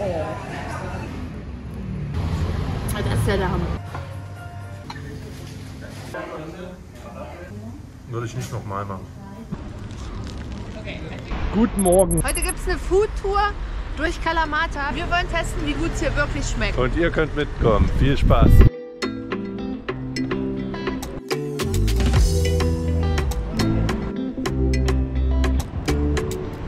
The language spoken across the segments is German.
Oh. Das ist ja der Hammer. Würde ich nicht nochmal machen. Okay. Guten Morgen. Heute gibt es eine Foodtour durch Kalamata. Wir wollen testen, wie gut es hier wirklich schmeckt. Und ihr könnt mitkommen. Viel Spaß.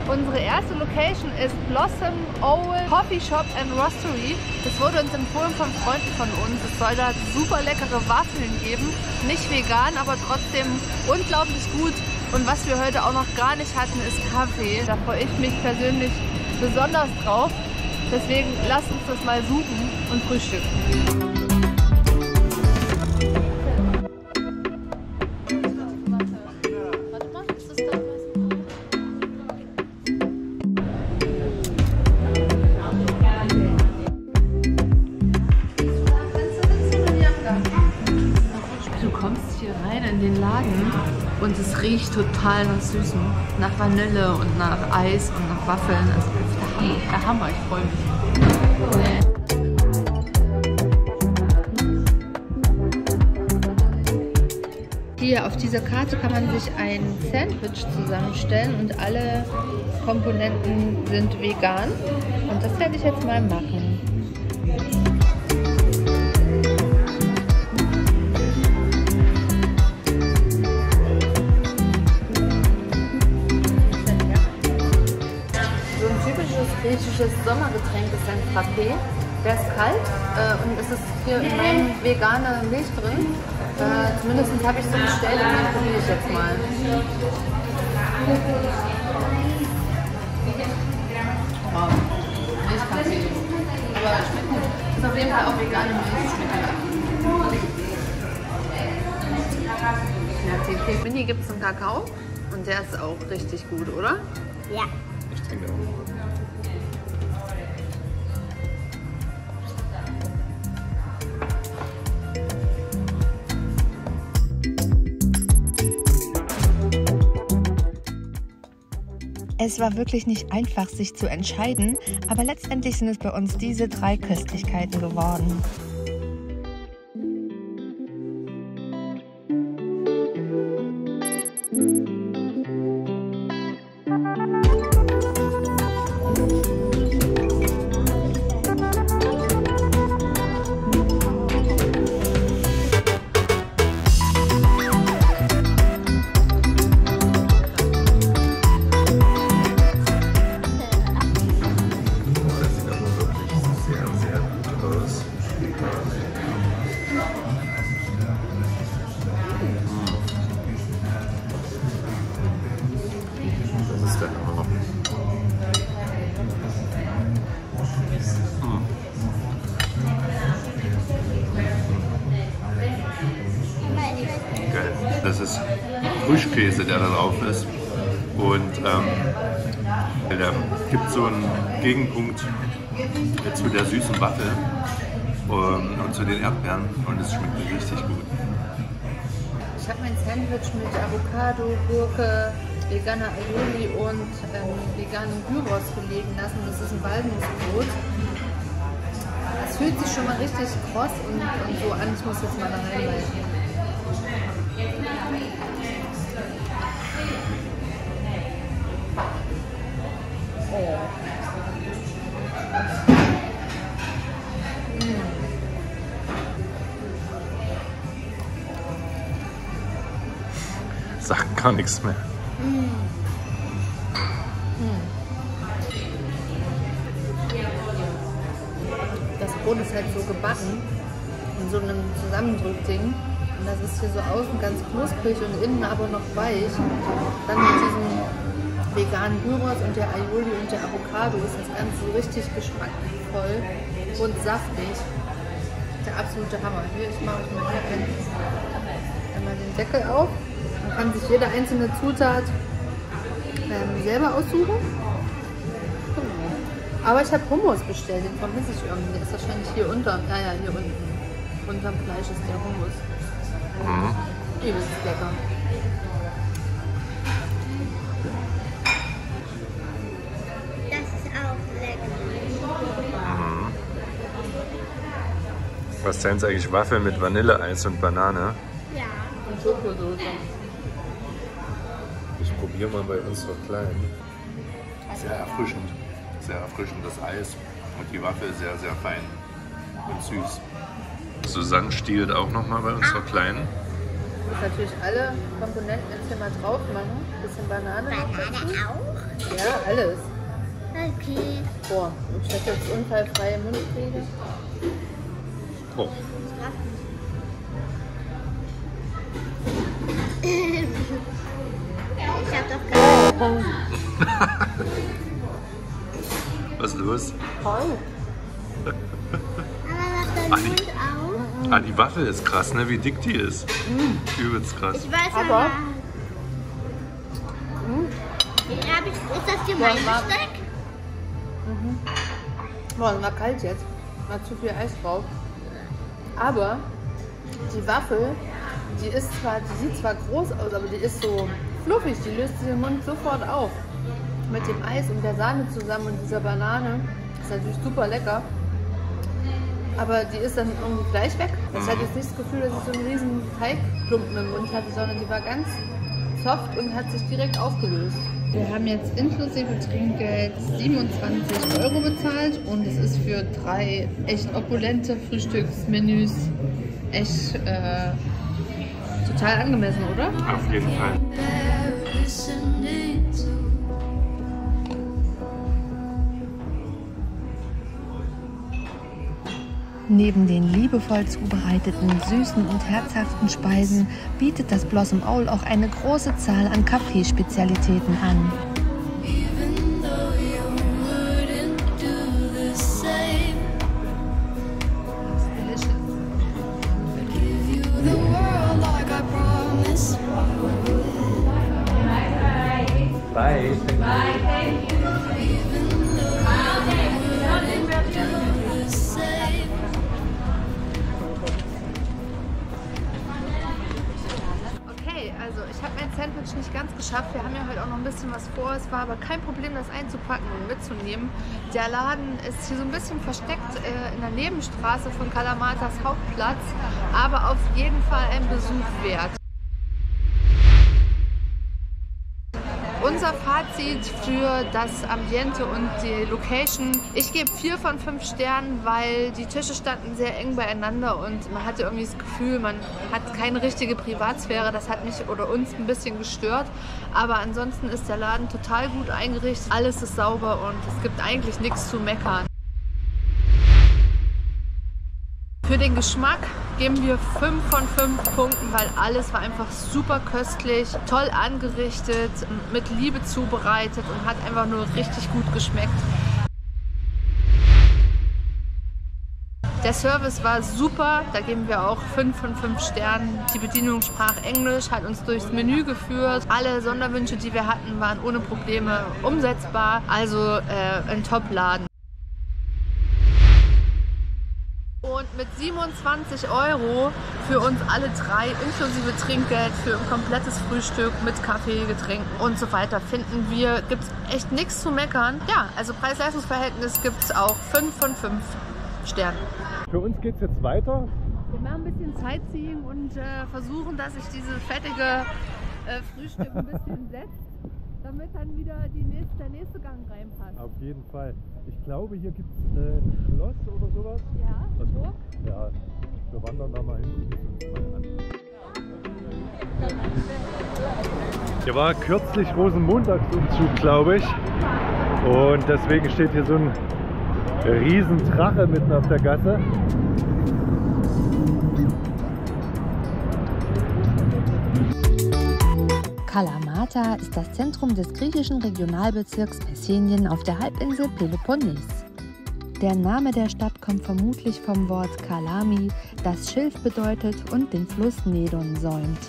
Unsere erste Location ist Blossom Owl Coffee Shop and Roastery. Das wurde uns empfohlen von Freunden von uns. Es soll da super leckere Waffeln geben. Nicht vegan, aber trotzdem unglaublich gut. Und was wir heute auch noch gar nicht hatten, ist Kaffee. Da freue ich mich persönlich besonders drauf. Deswegen lasst uns das mal suchen und frühstücken. Und es riecht total nach Süßem, nach Vanille und nach Eis und nach Waffeln. Also das ist der Hammer, ich freue mich. Hier auf dieser Karte kann man sich ein Sandwich zusammenstellen und alle Komponenten sind vegan. Und das werde ich jetzt mal machen. Griechisches Sommergetränk ist ein Frappé. Der ist kalt und es ist hier in meinem vegane Milch drin. Zumindest habe ich so bestellt und dann probiere ich jetzt mal. Wow, Milchkaffee. Aber schmeckt gut. Ist auf jeden Fall auch vegane Milch. Ja, Mini gibt es einen Kakao und der ist auch richtig gut, oder? Ja. Ich trinke auch. Es war wirklich nicht einfach, sich zu entscheiden, aber letztendlich sind es bei uns diese 3 Köstlichkeiten geworden. Das ist Frischkäse, der da drauf ist. Und der gibt so einen Gegenpunkt zu der süßen Waffel und zu den Erdbeeren. Und es schmeckt richtig gut. Ich habe mein Sandwich mit Avocado, Gurke, veganer Aioli und veganen Gyros belegen lassen. Das ist ein Walnussbrot. Es fühlt sich schon mal richtig kross und so an. Ich muss jetzt mal da reinbeißen. Oh. Sagt gar nichts mehr. Das Brot ist halt so gebacken in so einem Zusammendrückding. Und das ist hier so außen ganz knusprig und innen aber noch weich. Dann mit diesem veganen Gyros und der Aioli und der Avocado ist das Ganze so richtig geschmackvoll und saftig. Der absolute Hammer. Hier, ich mache euch mal hier einmal den Deckel auf. Man kann sich jede einzelne Zutat selber aussuchen. Genau. Aber ich habe Hummus bestellt, den vermisse ich irgendwie. Der ist wahrscheinlich hier unter. Ja, hier unten. Unterm Fleisch ist der Hummus. Übelst lecker. Das ist auch lecker. Was sind eigentlich Waffeln mit Vanilleeis und Banane? Ja. Und Schokosoße. Ich probiere mal bei uns so klein. Sehr erfrischend. Sehr erfrischend das Eis und die Waffel sehr, sehr fein und süß. Susanne stiehlt auch nochmal bei uns so klein. Ich muss natürlich alle Komponenten jetzt hier mal drauf machen. Bisschen Banane noch dazu. Auch? Ja, alles. Okay. Boah, ob ich das jetzt unfallfrei im Mund kriege. Oh. Ich hab doch gar Was ist los? Toll. Aber macht dein Mund auf? Ah, die Waffel ist krass, ne? Wie dick die ist. Übelst krass. Ich weiß Aber- aber. Ist das hier mein Ja, Besteck? Boah, das war kalt jetzt. War zu viel Eis drauf. Aber die Waffel, die sieht zwar groß aus, aber die ist so fluffig. Die löst sich im Mund sofort auf. Mit dem Eis und der Sahne zusammen und dieser Banane. Ist natürlich super lecker. Aber die ist dann irgendwie gleich weg. Ich hatte jetzt nicht das Gefühl, dass ich so einen riesen Teigklumpen im Mund hatte, sondern die war ganz soft und hat sich direkt aufgelöst. Wir haben jetzt inklusive Trinkgeld 27 € bezahlt und es ist für 3 echt opulente Frühstücksmenüs echt total angemessen, oder? Auf jeden Fall. Neben den liebevoll zubereiteten, süßen und herzhaften Speisen bietet das Blossom Owl auch eine große Zahl an Kaffeespezialitäten an. Bye. Okay, also ich habe mein Sandwich nicht ganz geschafft. Wir haben ja heute auch noch ein bisschen was vor. Es war aber kein Problem, das einzupacken und mitzunehmen. Der Laden ist hier so ein bisschen versteckt in der Nebenstraße von Kalamatas Hauptplatz, aber auf jeden Fall ein Besuch wert. Unser Fazit für das Ambiente und die Location: Ich gebe 4 von 5 Sternen, weil die Tische standen sehr eng beieinander und man hatte irgendwie das Gefühl, man hat keine richtige Privatsphäre. Das hat mich oder uns ein bisschen gestört. Aber ansonsten ist der Laden total gut eingerichtet. Alles ist sauber und es gibt eigentlich nichts zu meckern. Für den Geschmack geben wir 5 von 5 Punkten, weil alles war einfach super köstlich, toll angerichtet, mit Liebe zubereitet und hat einfach nur richtig gut geschmeckt. Der Service war super, da geben wir auch 5 von 5 Sternen. Die Bedienung sprach Englisch, hat uns durchs Menü geführt. Alle Sonderwünsche, die wir hatten, waren ohne Probleme umsetzbar. Also ein Top-Laden. Und mit 27 € für uns alle 3, inklusive Trinkgeld, für ein komplettes Frühstück mit Kaffee, Getränken und so weiter, finden wir, gibt es echt nichts zu meckern. Ja, also Preis-Leistungs-Verhältnis gibt es auch 5 von 5 Sternen. Für uns geht es jetzt weiter. Wir machen ein bisschen Sightseeing und versuchen, dass sich dieses fettige Frühstück ein bisschen setzt, damit dann wieder der nächste Gang reinpasst. Auf jeden Fall. Ich glaube, hier gibt es ein Schloss oder sowas. Ja, Burg? Ja, wir wandern da mal hin und gucken uns mal an. Hier war kürzlich Rosenmontagsumzug, glaube ich. Und deswegen steht hier so ein Riesendrache mitten auf der Gasse. Kalamata ist das Zentrum des griechischen Regionalbezirks Messenien auf der Halbinsel Peloponnes. Der Name der Stadt kommt vermutlich vom Wort Kalami, das Schilf bedeutet und den Fluss Nedon säumt.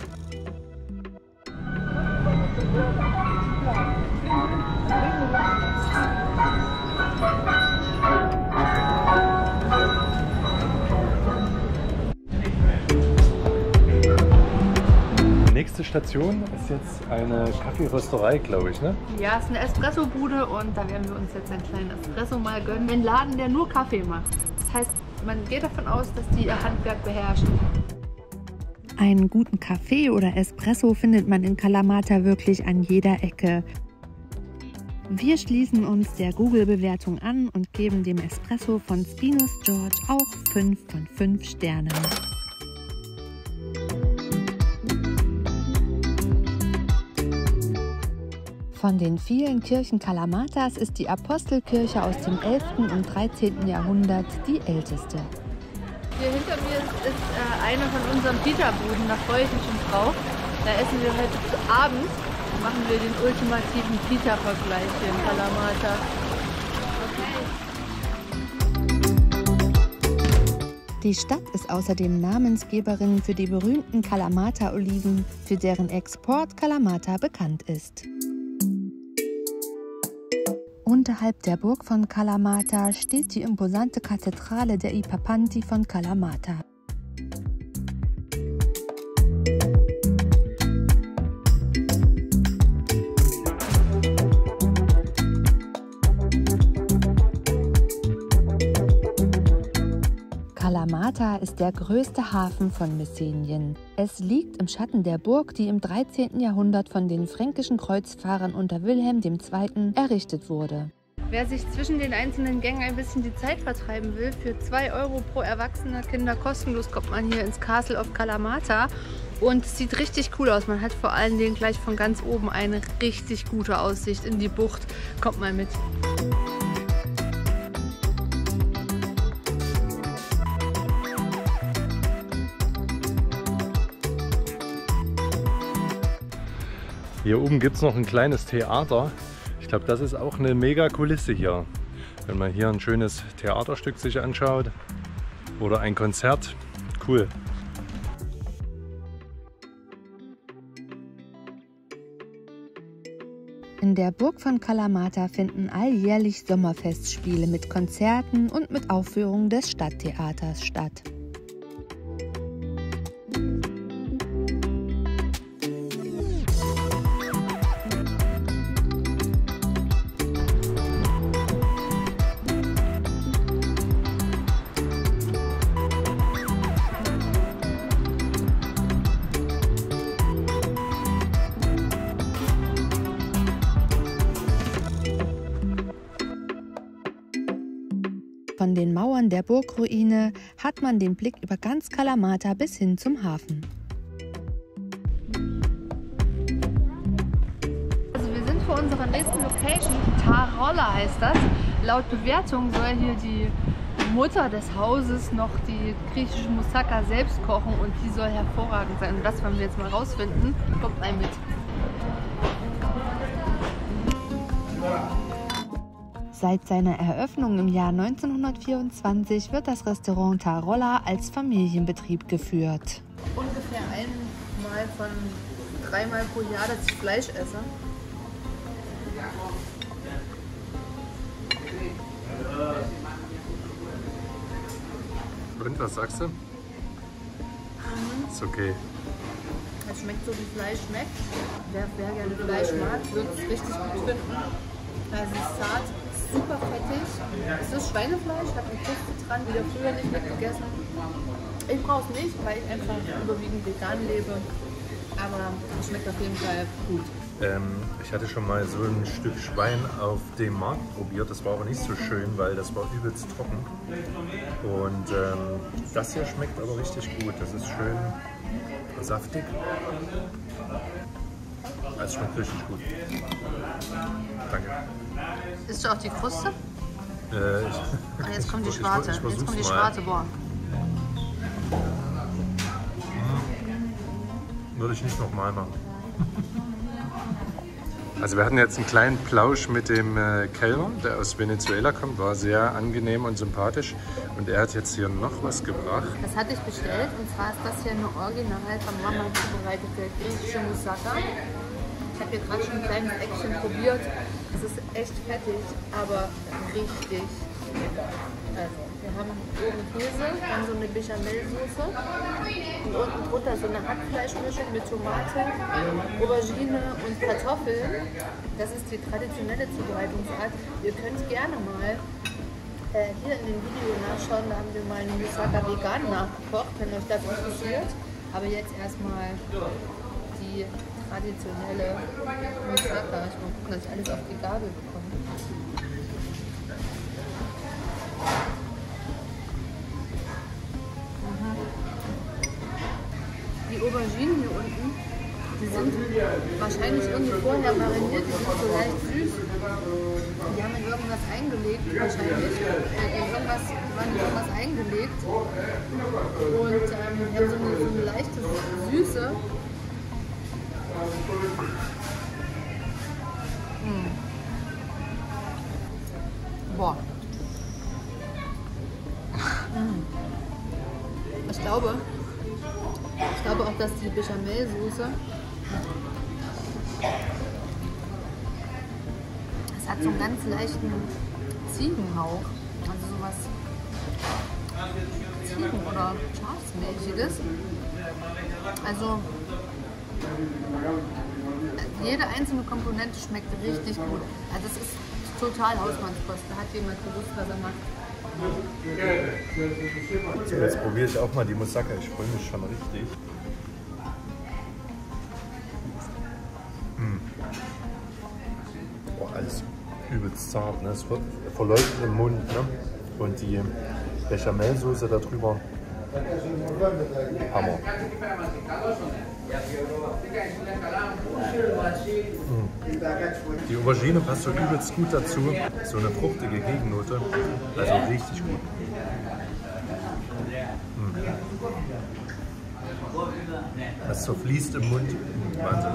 Nächste Station ist jetzt eine Kaffeerösterei, glaube ich, ne? Ja, es ist eine Espresso-Bude und da werden wir uns jetzt einen kleinen Espresso mal gönnen. Ein Laden, der nur Kaffee macht. Das heißt man geht davon aus, dass die ihr Handwerk beherrschen. Einen guten Kaffee oder Espresso findet man in Kalamata wirklich an jeder Ecke. Wir schließen uns der Google-Bewertung an und geben dem Espresso von Spinus George auch 5 von 5 Sternen. Von den vielen Kirchen Kalamatas ist die Apostelkirche aus dem 11. und 13. Jahrhundert die älteste. Hier hinter mir ist eine von unseren Pita-Buden, da freue ich mich schon drauf. Da essen wir heute Abend, machen wir den ultimativen Pita-Vergleich hier in Kalamata. Die Stadt ist außerdem Namensgeberin für die berühmten Kalamata-Oliven, für deren Export Kalamata bekannt ist. Unterhalb der Burg von Kalamata steht die imposante Kathedrale der Ipapanti von Kalamata. Kalamata ist der größte Hafen von Messenien. Es liegt im Schatten der Burg, die im 13. Jahrhundert von den fränkischen Kreuzfahrern unter Wilhelm II. Errichtet wurde. Wer sich zwischen den einzelnen Gängen ein bisschen die Zeit vertreiben will, für 2 Euro pro Erwachsener Kinder kostenlos kommt man hier ins Castle of Kalamata. Und es sieht richtig cool aus. Man hat vor allen Dingen gleich von ganz oben eine richtig gute Aussicht in die Bucht. Kommt mal mit. Hier oben gibt es noch ein kleines Theater. Ich glaube, das ist auch eine mega Kulisse hier. Wenn man hier ein schönes Theaterstück sich anschaut oder ein Konzert, cool. In der Burg von Kalamata finden alljährlich Sommerfestspiele mit Konzerten und mit Aufführungen des Stadttheaters statt. Von den Mauern der Burgruine hat man den Blick über ganz Kalamata bis hin zum Hafen. Also wir sind vor unserer nächsten Location, Tarolla heißt das. Laut Bewertung soll hier die Mutter des Hauses noch die griechische Moussaka selbst kochen und die soll hervorragend sein. Und das wollen wir jetzt mal rausfinden. Kommt mal mit. Seit seiner Eröffnung im Jahr 1924 wird das Restaurant Tarolla als Familienbetrieb geführt. Ungefähr einmal von 3 Mal pro Jahr, dass ich Fleisch esse. Und was sagst du? Ist okay. Es schmeckt so, wie Fleisch schmeckt. Wer gerne Fleisch mag, wird es richtig gut finden. Also es ist zart, super fettig. Es ist Schweinefleisch, hat eine Kruste dran, die wir früher nicht mitgegessen. Ich brauche es nicht, weil ich einfach überwiegend vegan lebe. Aber es schmeckt auf jeden Fall gut. Ich hatte schon mal so ein Stück Schwein auf dem Markt probiert. Das war aber nicht so schön, weil das war übelst trocken. Und das hier schmeckt aber richtig gut. Das ist schön saftig. Es schmeckt richtig gut. Danke. Isst du auch die Kruste? Jetzt kommt die schwarze. Jetzt kommt die schwarze, boah. Würde ich nicht nochmal machen. Also wir hatten jetzt einen kleinen Plausch mit dem Kellner, der aus Venezuela kommt, war sehr angenehm und sympathisch. Und er hat jetzt hier noch was gebracht. Das hatte ich bestellt und zwar ist das hier eine original von Mama zubereitete griechische Moussaka. Ich habe hier gerade schon ein kleines Eckchen probiert. Es ist echt fettig, aber richtig lecker. Also, wir haben oben Käse, dann so eine Bechamelsoße und unten drunter so eine Hackfleischmischung mit Tomate, Aubergine und Kartoffeln. Das ist die traditionelle Zubereitungsart. Ihr könnt gerne mal Hier in dem Video nachschauen, da haben wir mal einen Moussaka vegan nachgekocht, wenn euch das interessiert. Aber jetzt erstmal die traditionelle Moussaka. Ich muss gucken, dass ich alles auf die Gabel bekomme. Die Auberginen hier unten, die sind wahrscheinlich irgendwie vorher mariniert, die sind so leicht süß. Die haben in irgendwas eingelegt, wahrscheinlich. Die waren in irgendwas eingelegt. Und die haben so eine leichte Süße. Boah. Ich glaube auch, dass die Bechamelsoße, es hat so einen ganz leichten Ziegenhauch, also sowas Ziegen- oder Schafsmäßiges. Also jede einzelne Komponente schmeckt richtig gut. Also es ist total Hausmannskost, da hat jemand gewusst, was er macht. So, jetzt probiere ich auch mal die Moussaka. Ich freue mich schon richtig. Oh, alles übelst zart. Ne? Es verläuft im Mund. Ne? Und die Bechamelsoße darüber. Hammer. Die Aubergine passt so übelst gut dazu. So eine fruchtige Gegennote. Also richtig gut. Das so fließt im Mund. Wahnsinn.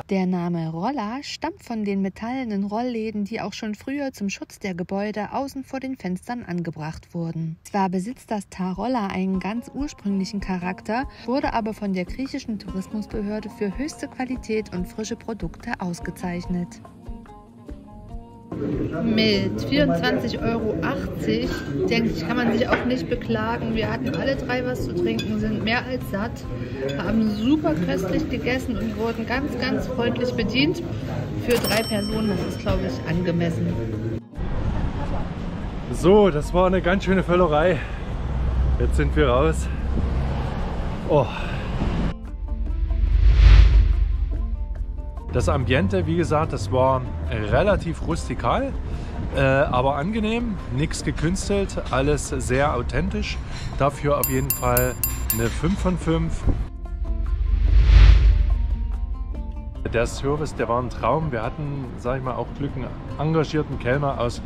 Der Name Roller stammt von den metallenen Rollläden, die auch schon früher zum Schutz der Gebäude außen vor den Fenstern angebracht wurden. Zwar besitzt das Tarolla einen ganz ursprünglichen Charakter, wurde aber von der griechischen Tourismusbehörde für höchste Qualität und frische Produkte ausgezeichnet. Mit 24,80 € denke ich, kann man sich auch nicht beklagen. Wir hatten alle drei was zu trinken, sind mehr als satt, haben super köstlich gegessen und wurden ganz, ganz freundlich bedient. Für 3 Personen, das ist, glaube ich, angemessen. So, das war eine ganz schöne Völlerei. Jetzt sind wir raus. Oh. Das Ambiente, wie gesagt, das war relativ rustikal, aber angenehm, nichts gekünstelt, alles sehr authentisch. Dafür auf jeden Fall eine 5 von 5. Der Service, der war ein Traum. Wir hatten, sage ich mal, auch Glück, einen engagierten Kellner aus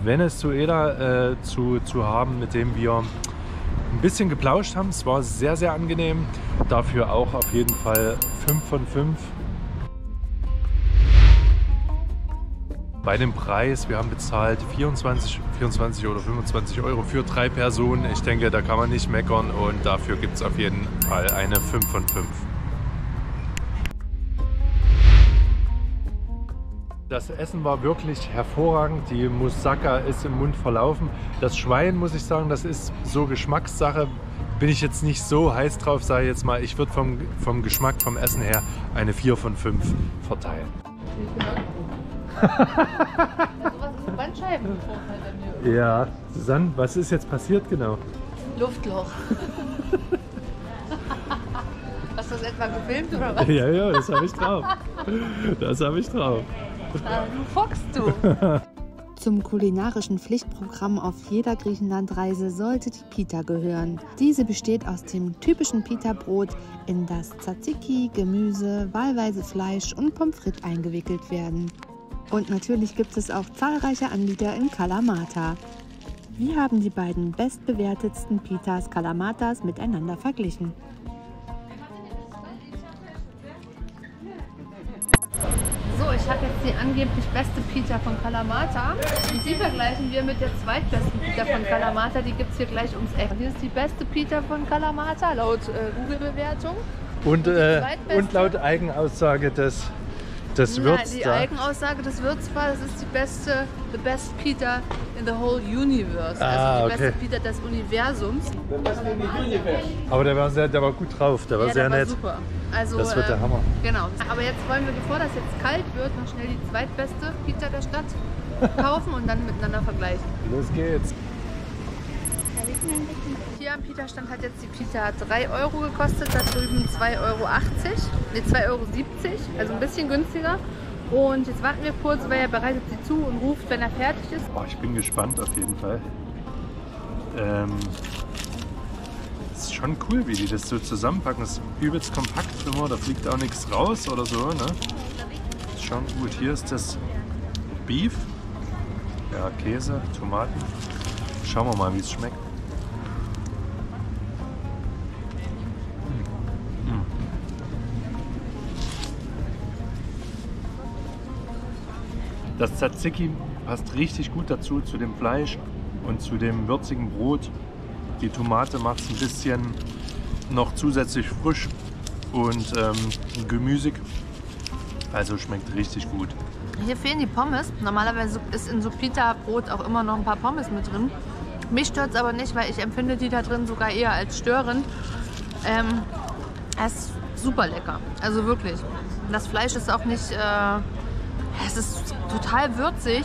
Venezuela zu haben, mit dem wir ein bisschen geplauscht haben. Es war sehr, sehr angenehm. Dafür auch auf jeden Fall 5 von 5. Bei dem Preis, wir haben bezahlt 24 oder 25 € für 3 Personen. Ich denke, da kann man nicht meckern und dafür gibt es auf jeden Fall eine 5 von 5. Das Essen war wirklich hervorragend. Die Moussaka ist im Mund verlaufen. Das Schwein, muss ich sagen, das ist so Geschmackssache. Bin ich jetzt nicht so heiß drauf, sage ich jetzt mal. Ich würde vom Geschmack, vom Essen her eine 4 von 5 verteilen. Sowas ist ein Bandscheibenvorfall bei mir. Ja, Susanne, was ist jetzt passiert genau? Luftloch. Hast du das etwa gefilmt oder was? Ja, das habe ich drauf. Das habe ich drauf. Du fockst du. Zum kulinarischen Pflichtprogramm auf jeder Griechenlandreise sollte die Pita gehören. Diese besteht aus dem typischen Pita-Brot, in das Tzatziki, Gemüse, wahlweise Fleisch und Pommes frites eingewickelt werden. Und natürlich gibt es auch zahlreiche Anbieter in Kalamata. Wir haben die beiden bestbewertetsten Pitas Kalamatas miteinander verglichen. So, ich habe jetzt die angeblich beste Pita von Kalamata und die vergleichen wir mit der zweitbesten Pita von Kalamata. Die gibt es hier gleich ums Eck. Hier ist die beste Pita von Kalamata laut Google-Bewertung. Und laut Eigenaussage des Wirts. Die Eigenaussage des Wirts war, das ist the best Pita in the whole universe. Also die beste Pita des Universums. Aber der war gut drauf, der war sehr nett. Super. Also, das wird der Hammer. Genau. Aber jetzt wollen wir, bevor das jetzt kalt wird, noch schnell die zweitbeste Pita der Stadt kaufen und dann miteinander vergleichen. Los geht's. Hier am Pita-Stand hat jetzt die Pita 3 Euro gekostet, da drüben 2,80 Euro. Ne, 2,70 Euro, also ein bisschen günstiger. Und jetzt warten wir kurz, weil er bereitet sie zu und ruft, wenn er fertig ist. Oh, ich bin gespannt auf jeden Fall. Es ist schon cool, wie die das so zusammenpacken. Das ist übelst kompakt immer, da fliegt auch nichts raus oder so. Ne? Ist schon gut. Hier ist das Beef. Ja, Käse, Tomaten. Schauen wir mal, wie es schmeckt. Das Tzatziki passt richtig gut dazu, zu dem Fleisch und zu dem würzigen Brot. Die Tomate macht es ein bisschen noch zusätzlich frisch und gemüsig. Also schmeckt richtig gut. Hier fehlen die Pommes. Normalerweise ist in so Pita-Brot auch immer noch ein paar Pommes mit drin. Mich stört es aber nicht, weil ich empfinde die da drin sogar eher als störend. Es ist super lecker. Also wirklich. Das Fleisch ist auch nicht... es ist total würzig.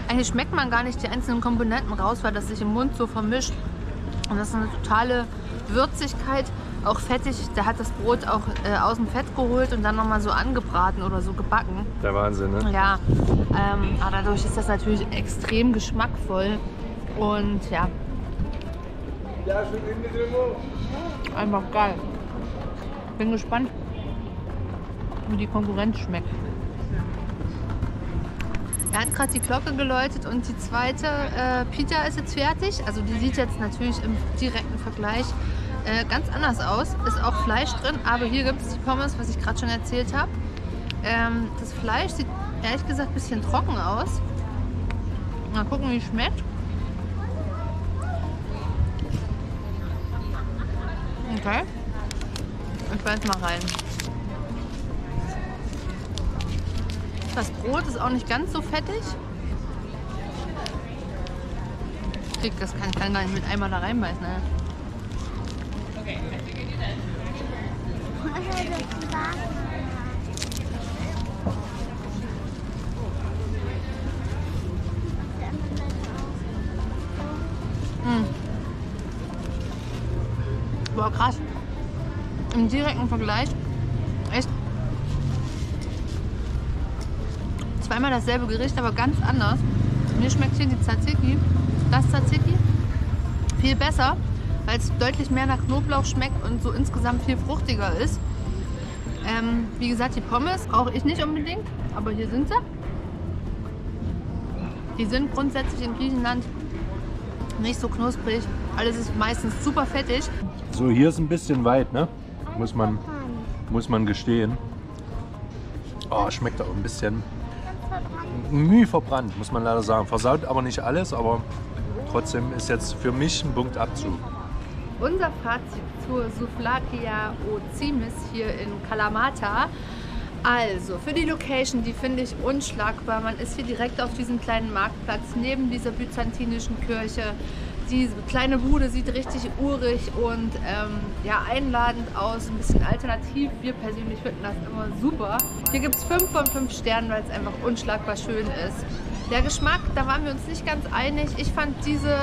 Eigentlich schmeckt man gar nicht die einzelnen Komponenten raus, weil das sich im Mund so vermischt. Und das ist eine totale Würzigkeit, auch fettig. Der hat das Brot auch aus dem Fett geholt und dann nochmal so angebraten oder so gebacken. Der Wahnsinn, ne? Ja, aber dadurch ist das natürlich extrem geschmackvoll. Und ja, einfach geil. Bin gespannt, wie die Konkurrenz schmeckt. Er hat gerade die Glocke geläutet und die zweite Pita ist jetzt fertig. Also die sieht jetzt natürlich im direkten Vergleich ganz anders aus. Ist auch Fleisch drin, aber hier gibt es die Pommes, was ich gerade schon erzählt habe. Das Fleisch sieht ehrlich gesagt ein bisschen trocken aus. Mal gucken, wie es schmeckt. Okay. Ich beiß mal rein. Das Brot ist auch nicht ganz so fettig. Das kann gar nicht mit einmal da reinbeißen. Ne? Boah, krass. Im direkten Vergleich echt zweimal dasselbe Gericht, aber ganz anders. Mir schmeckt hier das Tzatziki viel besser, weil es deutlich mehr nach Knoblauch schmeckt und so insgesamt viel fruchtiger ist. Wie gesagt, die Pommes brauche ich nicht unbedingt, aber hier sind sie. Die sind grundsätzlich in Griechenland nicht so knusprig. Alles ist meistens super fettig. So, hier ist ein bisschen weit, ne? Muss man gestehen. Oh, schmeckt auch ein bisschen Mühe verbrannt, muss man leider sagen. Versaut aber nicht alles, aber trotzdem ist jetzt für mich ein Punktabzug. Unser Fazit zur Souvlakia Ozimis hier in Kalamata. Also, für die Location, die finde ich unschlagbar. Man ist hier direkt auf diesem kleinen Marktplatz neben dieser byzantinischen Kirche. Die kleine Bude sieht richtig urig und ja, einladend aus, ein bisschen alternativ. Wir persönlich finden das immer super. Hier gibt es 5 von 5 Sternen, weil es einfach unschlagbar schön ist. Der Geschmack, da waren wir uns nicht ganz einig. Ich fand diese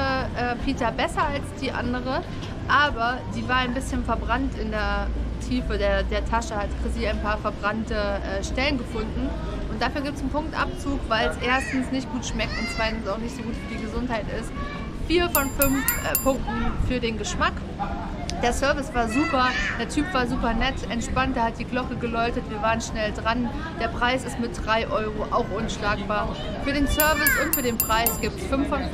Pita besser als die andere, aber die war ein bisschen verbrannt in der Tiefe der Tasche. Hat Chrissy ein paar verbrannte Stellen gefunden. Und dafür gibt es einen Punktabzug, weil es erstens nicht gut schmeckt und zweitens auch nicht so gut für die Gesundheit ist. 4 von 5 Punkten für den Geschmack. Der Service war super, der Typ war super nett, entspannt, der hat die Glocke geläutet, wir waren schnell dran. Der Preis ist mit 3 Euro auch unschlagbar. Für den Service und für den Preis gibt es 5 von 5.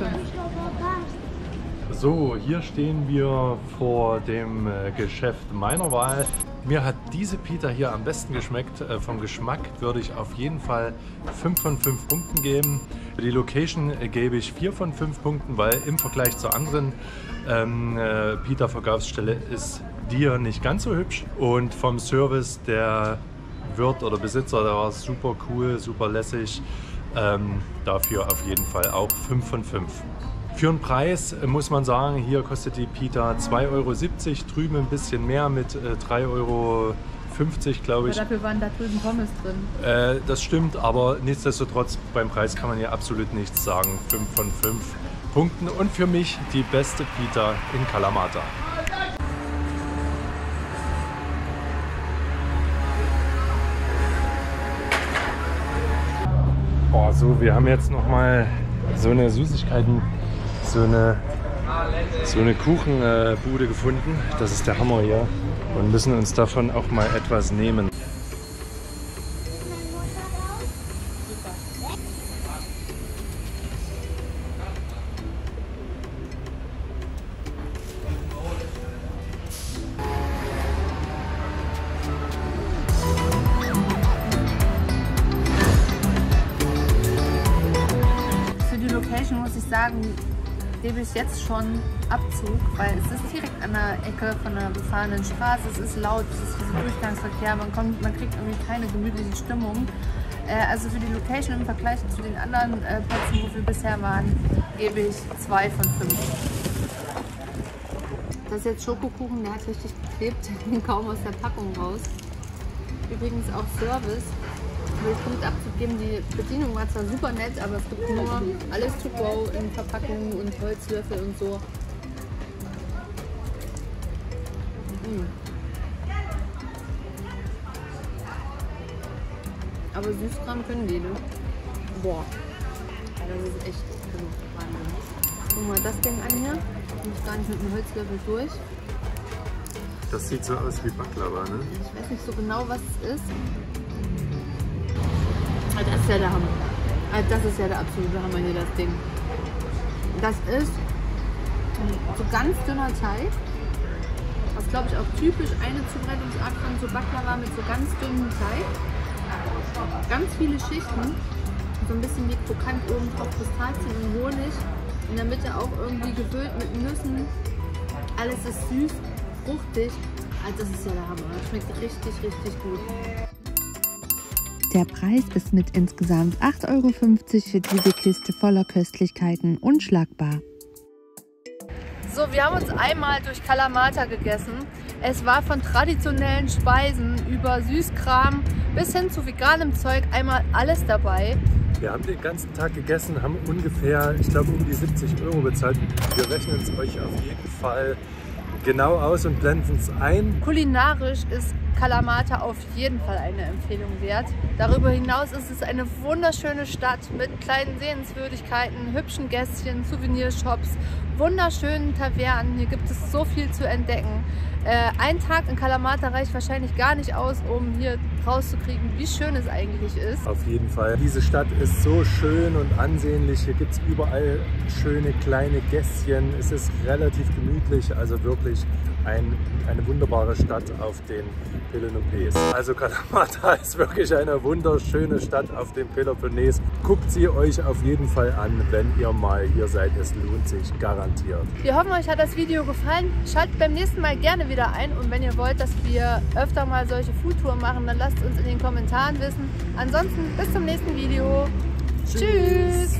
So, hier stehen wir vor dem Geschäft meiner Wahl. Mir hat diese Pita hier am besten geschmeckt. Vom Geschmack würde ich auf jeden Fall 5 von 5 Punkten geben. Für die Location gebe ich 4 von 5 Punkten, weil im Vergleich zur anderen Pita-Verkaufsstelle ist die hier nicht ganz so hübsch. Und vom Service, der Wirt oder Besitzer, der war super cool, super lässig. Dafür auf jeden Fall auch 5 von 5. Für den Preis muss man sagen, hier kostet die Pita 2,70 Euro, drüben ein bisschen mehr mit 3,50 Euro, glaube ich. Aber dafür waren da drüben Pommes drin. Das stimmt, aber nichtsdestotrotz, beim Preis kann man ja absolut nichts sagen. 5 von 5. punkten und für mich die beste Pita in Kalamata. Oh, so, wir haben jetzt noch mal so eine Süßigkeiten, so eine Kuchenbude gefunden. Das ist der Hammer hier und müssen uns davon auch mal etwas nehmen. Muss ich sagen, gebe ich jetzt schon Abzug, weil es ist direkt an der Ecke von einer befahrenen Straße, es ist laut, es ist dieser Durchgangsverkehr, man kriegt irgendwie keine gemütliche Stimmung. Also für die Location im Vergleich zu den anderen Plätzen, wo wir bisher waren, gebe ich 2 von 5. Das ist jetzt Schokokuchen, der hat richtig geklebt, kaum aus der Packung raus. Übrigens auch Service. Will ich mit Abzug geben, die Bedienung war zwar super nett, aber es gibt nur alles to go in Verpackungen und Holzlöffel und so. Aber Süßkram können die, ne? Boah, das ist echt Wahnsinn. Guck mal das Ding an hier, ich gar nicht mit dem Holzlöffel durch. Das sieht so aus wie Baklava, ne? Ich weiß nicht so genau, was es ist. Das ist ja der Hammer. Das ist ja der absolute Hammer hier, das Ding. Das ist so ganz dünner Teig. Was glaube ich auch typisch eine Zubereitungsart von so Baklava mit so ganz dünnem Teig. Ganz viele Schichten. So ein bisschen wie krokant oben drauf Pistazien und Honig. In der Mitte auch irgendwie gefüllt mit Nüssen. Alles ist süß, fruchtig. Also das ist ja der Hammer. Das schmeckt richtig, richtig gut. Der Preis ist mit insgesamt 8,50 € für diese Kiste voller Köstlichkeiten unschlagbar. So, wir haben uns einmal durch Kalamata gegessen. Es war von traditionellen Speisen über Süßkram bis hin zu veganem Zeug einmal alles dabei. Wir haben den ganzen Tag gegessen, haben ungefähr, ich glaube, um die 70 € bezahlt. Wir rechnen es euch auf jeden Fall genau aus und blenden es ein. Kulinarisch ist Kalamata auf jeden Fall eine Empfehlung wert. Darüber hinaus ist es eine wunderschöne Stadt mit kleinen Sehenswürdigkeiten, hübschen Gässchen, Souvenirshops, wunderschönen Tavernen. Hier gibt es so viel zu entdecken. Ein Tag in Kalamata reicht wahrscheinlich gar nicht aus, um hier rauszukriegen, wie schön es eigentlich ist. Auf jeden Fall. Diese Stadt ist so schön und ansehnlich. Hier gibt es überall schöne kleine Gässchen. Es ist relativ gemütlich, also wirklich eine wunderbare Stadt auf den Peloponnes. Also Kalamata ist wirklich eine wunderschöne Stadt auf dem Peloponnes. Guckt sie euch auf jeden Fall an, wenn ihr mal hier seid. Es lohnt sich garantiert. Wir hoffen, euch hat das Video gefallen. Schaltet beim nächsten Mal gerne wieder ein und wenn ihr wollt, dass wir öfter mal solche Foodtouren machen, dann lasst uns in den Kommentaren wissen. Ansonsten bis zum nächsten Video. Tschüss!